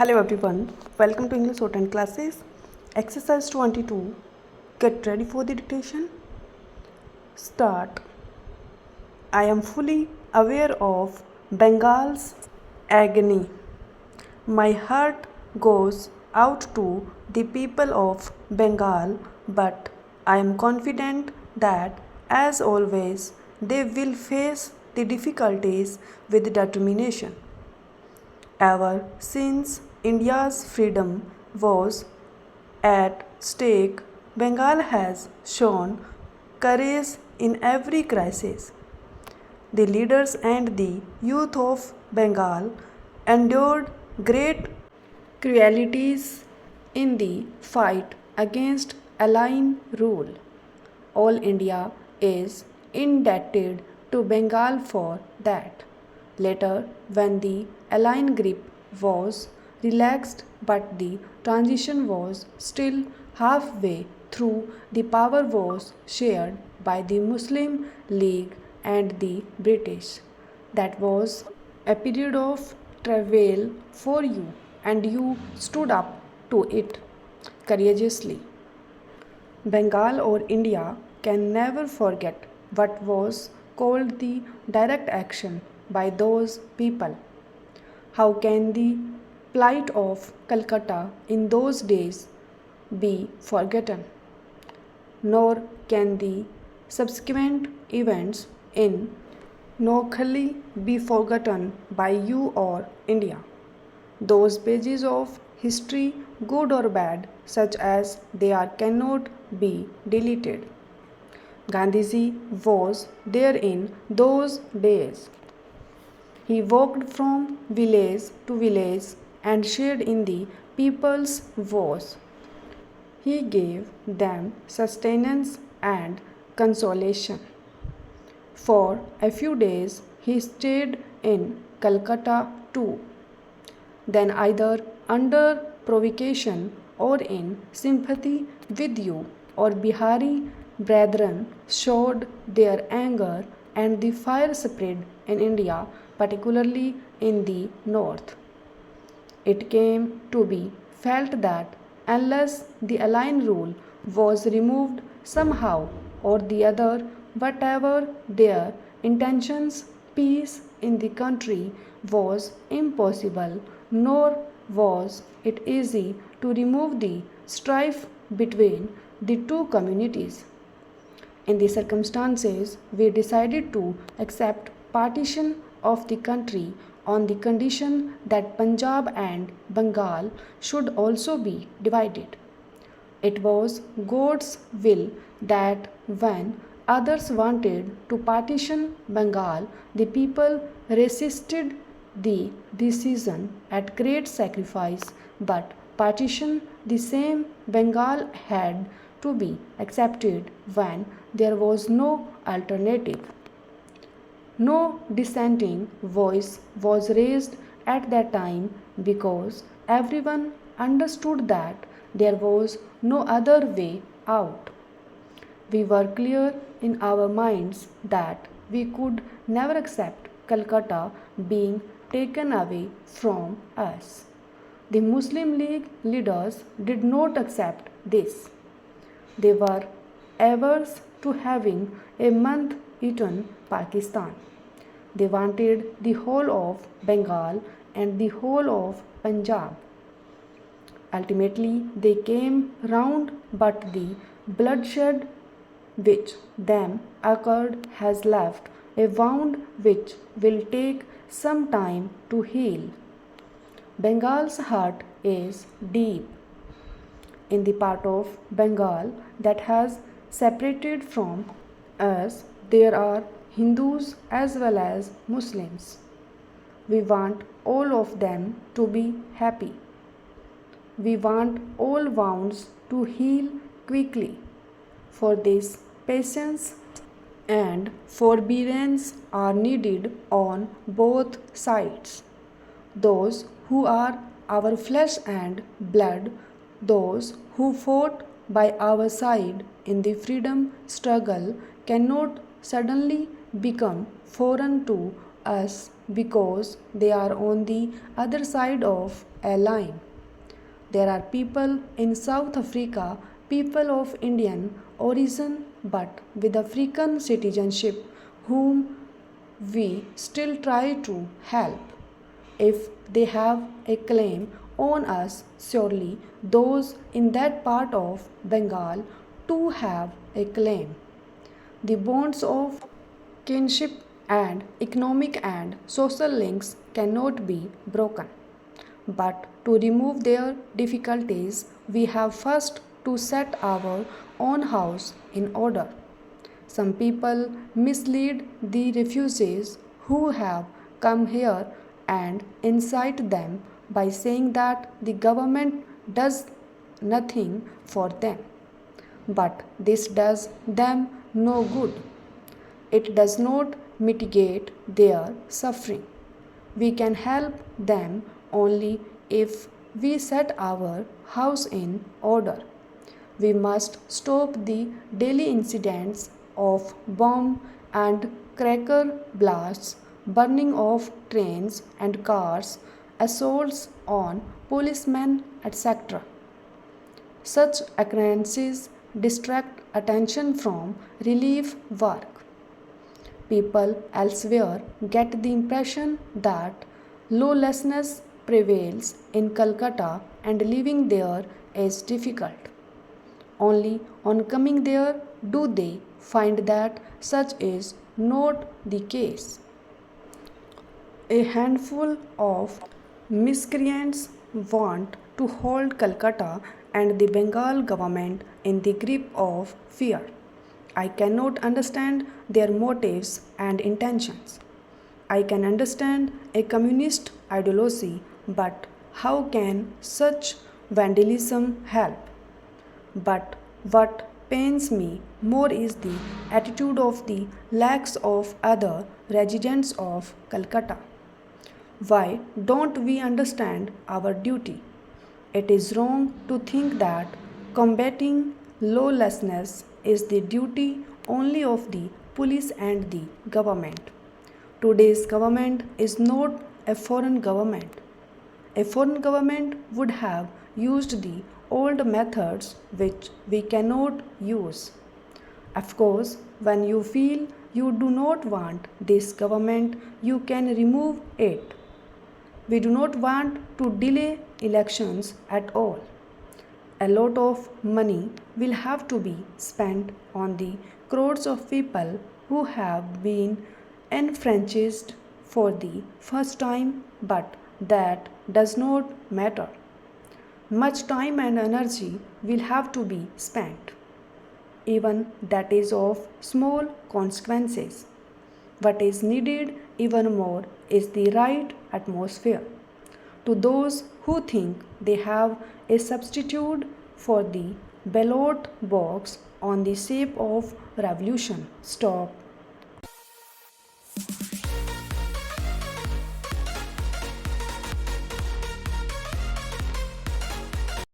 Hello everyone, welcome to English Shorthand classes. Exercise 22. Get ready for the dictation. Start. I am fully aware of Bengal's agony. My heart goes out to the people of Bengal, but I am confident that, as always, they will face the difficulties with determination. Ever since India's freedom was at stake, Bengal has shown courage in every crisis. The leaders and the youth of Bengal endured great cruelties in the fight against alien rule. All India is indebted to Bengal for that. Later, when the alien grip was relaxed but the transition was still halfway through, the power was shared by the Muslim League and the British. That was a period of travail for you, and you stood up to it courageously. Bengal or India can never forget what was called the direct action by those people. How can the plight of Calcutta in those days be forgotten? Nor can the subsequent events in Noakhali be forgotten by you or India. Those pages of history, good or bad, such as they are, cannot be deleted. Gandhiji was there in those days. He walked from village to village and shared in the people's woes. He gave them sustenance and consolation. For a few days he stayed in Calcutta too. Then, either under provocation or in sympathy with you, or Bihari brethren showed their anger, and the fire spread in India, particularly in the north. It came to be felt that unless the alien rule was removed somehow or the other, whatever their intentions, peace in the country was impossible, nor was it easy to remove the strife between the two communities. In the circumstances, we decided to accept partition of the country on the condition that Punjab and Bengal should also be divided. It was God's will that when others wanted to partition Bengal, the people resisted the decision at great sacrifice, but partition the same Bengal had to be accepted when there was no alternative. No dissenting voice was raised at that time because everyone understood that there was no other way out. We were clear in our minds that we could never accept Calcutta being taken away from us. The Muslim League leaders did not accept this. They were averse to having a month-eaten Pakistan. They wanted the whole of Bengal and the whole of Punjab. Ultimately, they came round, but the bloodshed which then occurred has left a wound which will take some time to heal. Bengal's heart is deep. In the part of Bengal that has separated from us, there are Hindus as well as Muslims. We want all of them to be happy. We want all wounds to heal quickly. For this, patience and forbearance are needed on both sides. Those who are our flesh and blood, those who fought by our side in the freedom struggle, cannot suddenly become foreign to us because they are on the other side of a line. There are people in South Africa, people of Indian origin but with African citizenship, whom we still try to help. If they have a claim on us, surely those in that part of Bengal too have a claim. The bonds of kinship and economic and social links cannot be broken. But to remove their difficulties, we have first to set our own house in order. Some people mislead the refugees who have come here and incite them by saying that the government does nothing for them. But this does them no good. It does not mitigate their suffering. We can help them only if we set our house in order. We must stop the daily incidents of bomb and cracker blasts, burning of trains and cars, assaults on policemen, etc. Such occurrences distract attention from relief work. People elsewhere get the impression that lawlessness prevails in Calcutta and living there is difficult. Only on coming there do they find that such is not the case. A handful of miscreants want to hold Calcutta and the Bengal government in the grip of fear. I cannot understand their motives and intentions. I can understand a communist ideology, but how can such vandalism help? But what pains me more is the attitude of the lakhs of other residents of Calcutta. Why don't we understand our duty? It is wrong to think that combating lawlessness is the duty only of the police and the government. Today's government is not a foreign government. A foreign government would have used the old methods which we cannot use. Of course, when you feel you do not want this government, you can remove it. We do not want to delay elections at all. A lot of money will have to be spent on the crores of people who have been enfranchised for the first time, but that does not matter. Much time and energy will have to be spent. Even that is of small consequences. What is needed even more is the right atmosphere. To those who think they have a substitute for the ballot box on the shape of revolution, stop